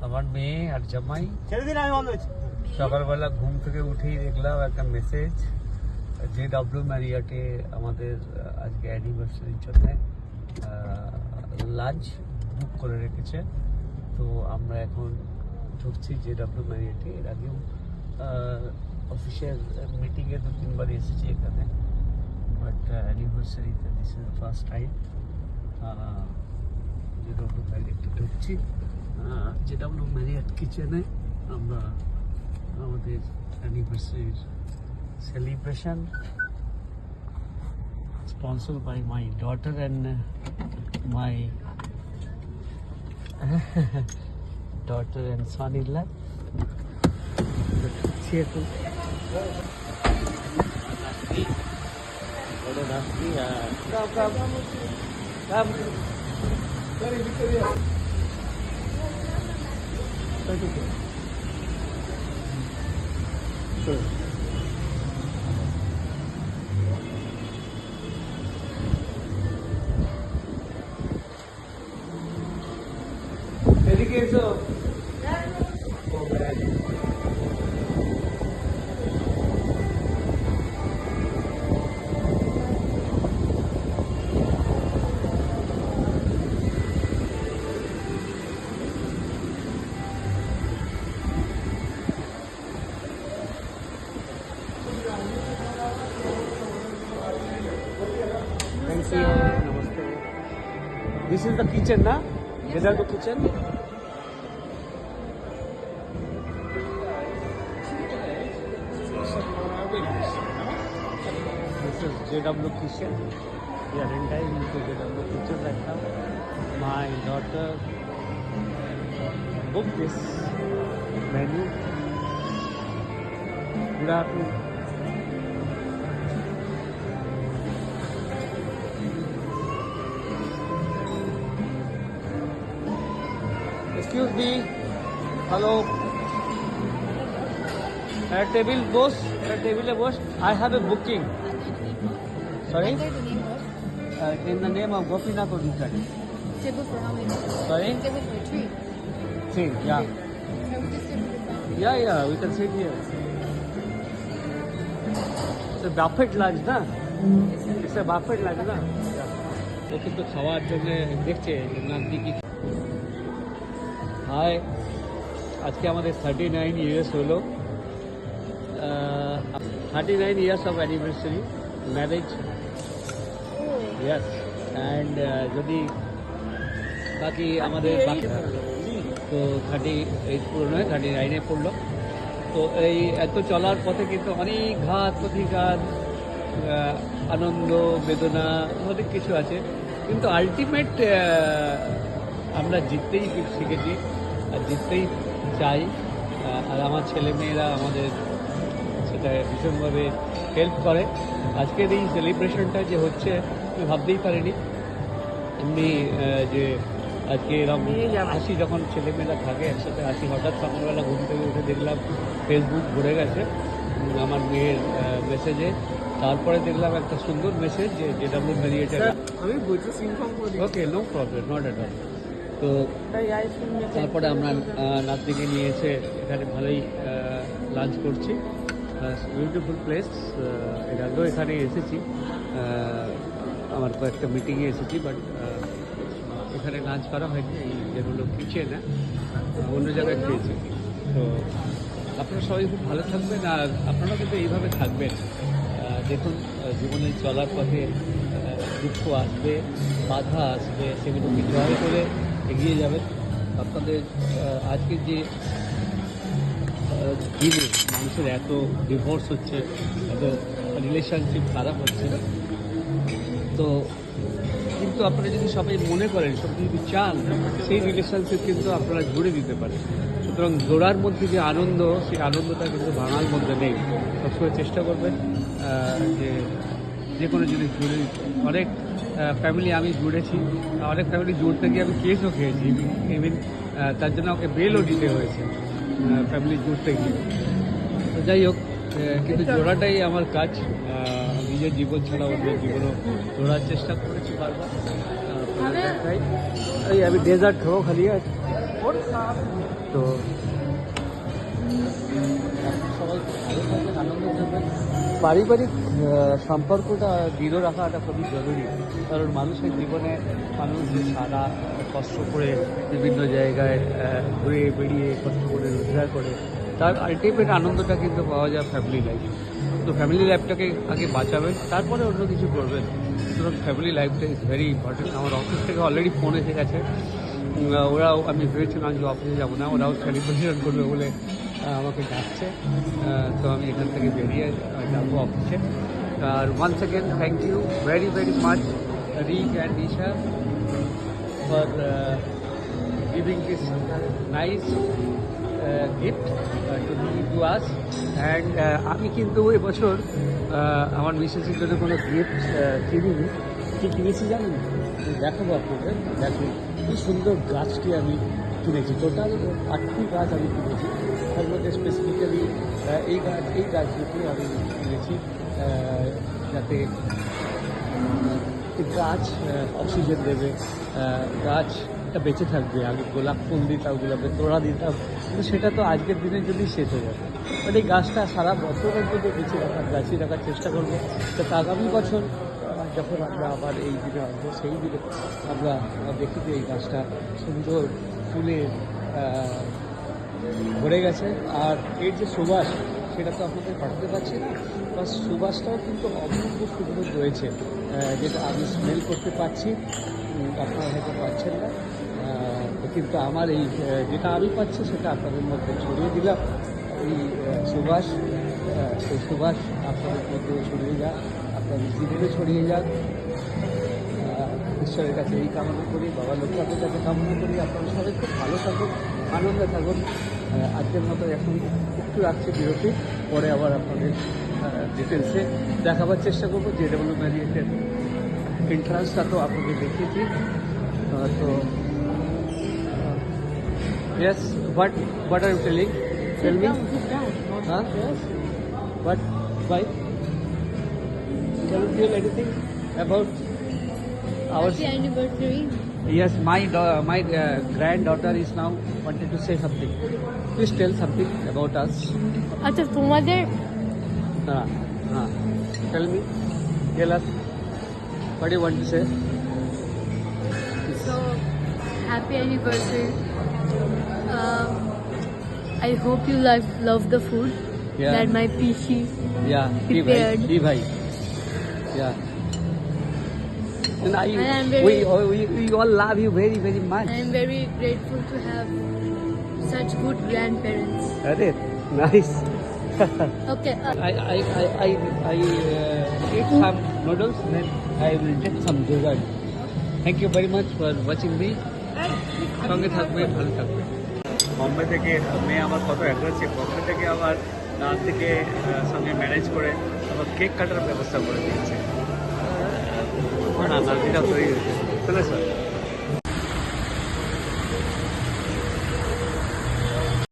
আমার মেয়ে আর জামাই সকালবেলা ঘুম থেকে উঠেই দেখলাম একটা মেসেজ, JW ম্যারিয়টে আমাদের আজকে অ্যানিভার্সারির জন্য লাঞ্চ বুক করে রেখেছে। তো আমরা এখন ঢুকছি JW ম্যারিয়টে। এর আগেও অফিসিয়াল মিটিংয়ে 2-3 বার এসেছি এখানে, বাট অ্যানিভার্সারিতে this is the first time JW ম্যারিয়টে ঢুকছি। JW ম্যারিয়ট কিচেনে আমরা আমাদের অ্যানিভার্সারির celebration sponsored by my daughter and my daughter and son-in-law. Come. Very Victoria. Sure. Dedication. Oh man. Thank you. Namaste. This is the kitchen, na? Yes. JW kitchen. This is JW kitchen. We are entering into JW kitchen right now. My daughter booked this menu. Good afternoon. Excuse me. Hello. At table boss. I have a booking. Sorry? In the name of Gopinath Odhikari. Table for how many? Sorry? Table for 3. 3, yeah. Can we just sit with the front? Yeah, we can sit here. It's a buffet lunch, na? It's a buffet lunch, na? ও কিন্তু খাওয়ার জন্য দেখছে নান্দি কি। High, আজকে আমাদের 39 years হলো, 39 years of anniversary marriage. Yes, and যদি বাকি আমাদের তো 38 পুরো নয়, 39-এ পড়লো। তো এই এত চলার পথে কিন্তু অনেক ঘাত প্রতিঘাত, আনন্দ বেদনা অনেক কিছু আছে, কিন্তু আলটিমেট আমরা জিততেই শিখেছি আর জিততেই চাই। আর আমার ছেলেমেয়েরা আমাদের সেটা ভীষণভাবে হেল্প করে। আজকের এই সেলিব্রেশনটা যে হচ্ছে আমি ভাবতেই পারিনি। এমনি যে আজকে এরকম হাসি যখন ছেলেমেয়েরা থাকে একসাথে হাসি, হঠাৎ সকালবেলা ঘুম থেকে উঠে দেখলাম ফেসবুক ভরে গেছে আমার মেয়ের মেসেজে। তারপরে দেখলাম একটা সুন্দর মেসেজ যে JW ম্যারিয়টে। আমি বলছি ইনফর্ম করে দিই। Okay, no problem, not at all. তো তারপরে আমরা নাতনিকে নিয়ে এসে এখানে ভালোই লাঞ্চ করছি। Beautiful place. এর আগেও এখানে এসেছি, আমার কয়েকটা মিটিংয়ে এসেছি, বাট এখানে লাঞ্চ করা হয়নি। এই যেগুলো কিচেনে অন্য জায়গায় খেয়েছি। তো আপনারা সবাই খুব ভালো থাকবেন আর আপনারা কিন্তু এইভাবে থাকবেন। দেখুন, জীবনে চলার পথে দুঃখ আসবে, বাধা আসবে, সেগুলোকে জয় করে এগিয়ে যাবেন। আপনাদের আজকের যে দিনে মানুষের এত ডিভোর্স হচ্ছে, এত রিলেশনশিপ খারাপ হচ্ছে, তো কিন্তু আপনারা যদি সবাই মনে করেন, সবাই যদি চান, সেই রিলেশনশিপ কিন্তু আপনারা জুড়ে দিতে পারেন। সুতরাং জোড়ার মধ্যে যে আনন্দ, সেই আনন্দটা কিন্তু ভাঙার মধ্যে নেই। সবসময় চেষ্টা করবেন যে কোনো জিনিস জুড়ে দিতে। অনেক ফ্যামিলি আমি জুড়েছি, অনেক ফ্যামিলি জুড়তে গিয়ে আমি কেসও খেয়েছি, ইভিন তার জন্য আমাকে বেলও দিতে হয়েছে ফ্যামিলি জুড়তে গিয়ে। তো যাই হোক, কিন্তু জোড়াটাই আমার কাজ। নিজের জীবন ছাড়া ওদের জীবনও জোড়ার চেষ্টা করেছি বারবার। এই আমি ডেজার্ট খাবো খালি। তো সবাই ভালো থাকবেন, আনন্দ থাকবেন। পারিবারিক সম্পর্কটা দৃঢ় রাখাটা খুবই জরুরি, কারণ মানুষের জীবনে মানুষ যে সারা কষ্ট করে বিভিন্ন জায়গায় ঘুরে বেরিয়ে কষ্ট করে রোজগার করে, তার আলটিমেট আনন্দটা কিন্তু পাওয়া যায় ফ্যামিলি লাইফ। তো ফ্যামিলি লাইফটাকে আগে বাঁচাবেন, তারপরে অন্য কিছু করবেন। সুতরাং ফ্যামিলি লাইফটা ইজ ভেরি ইম্পর্টেন্ট। আমার অফিস থেকে অলরেডি ফোন এসে গেছে, ওরাও, আমি ভেবেছিলাম যে অফিসে যাবো না, ওরাও সেলিব্রেশন করবে বলে আমাকে ডাকছে। তো আমি এখান থেকে বেরিয়ে যাবো অফিসে। আর once second thank you very very much Rick and Isha for giving this nice gift to us. And আমি কিন্তু এবছর আমার মিসেসের জন্য কোনো গিফট কিনিনি। কি কিনেছি জানেন? দেখাবো আপনাদের। দেখুন কি সুন্দর গাছটি আমি কিনেছি। টোটাল 8টি গাছ আমি কিনেছি, তার মধ্যে স্পেসিফিক্যালি এই গাছ দুটি আমি কিনেছি, যাতে গাছ অক্সিজেন দেবে, গাছটা বেঁচে থাকবে। আগে গোলাপ ফুল দিতাম, গোলাপের তোড়া দিতাম, কিন্তু সেটা তো আজকের দিনের জন্যই শেষ হয়ে যাবে। মানে এই গাছটা সারা বছরের জন্য বাঁচিয়ে রাখার চেষ্টা করবো। তো আগামী বছর যখন আমরা আবার এই দিনে আসবো, সেই দিনে আমরা দেখি যে এই গাছটা সুন্দর ফুলে ভরে গেছে। আর এর যে সুবাস, সেটা তো আপনাদের পাঠাতে পারছি না, বা সুবাসটাও কিন্তু অপূর্ব সুন্দর রয়েছে, যেটা আমি স্মেল করতে পারছি, আপনারা হয়তো পাচ্ছেন না। কিন্তু আমার এই যেটা আমি পাচ্ছি সেটা আপনাদের মধ্যে ছড়িয়ে দিলাম। এই সুবাস, সেই সুবাস আপনাদের মধ্যে ছড়িয়ে যাক, আপনাদের জীবনে ছড়িয়ে যাক। ঈশ্বরের কাছে এই কামনা করি, বাবা লোকনাথের কাছে কামনা করি আপনারা সবাই খুব ভালো থাকুন, আনন্দে থাকুন। আজকের মতো এখন একটু রাখছি বিরতি, পরে আবার আপনাদের ডিটেলসে দেখাবার চেষ্টা করবো। JW ম্যারিয়েটের এন্ট্রান্সটা তো আপনাদের দেখিয়েছি। তো yes, what are you telling? Tell me. Huh? What? Why? Can you tell anything about our? Happy anniversary. Yes, my granddaughter is now wanted to say something. Please tell something about us. আচ্ছা তোমাদের Tell me. Tell us. What do you want to say? so happy anniversary. I hope you love the food Yeah. that my Pishi Yeah. Prepared. Bhai. Yeah. And And I'm very- we all love you very very much. I am very grateful to have such good grandparents. Arey, nice. Okay. I eat some noodles, then I will get some dessert. Thank you very much for watching me. সঙ্গে থাকবে, ভালো থাকবে। বম্বে থেকে মেয়ে আমার কত aggressive, Bombay থেকে আবার নাচ থেকে সঙ্গে ম্যানেজ করে আবার কেক কাটার ব্যবস্থা করে দিয়েছে। না নাতিটা তৈরি হয়েছে, চলে স্যার।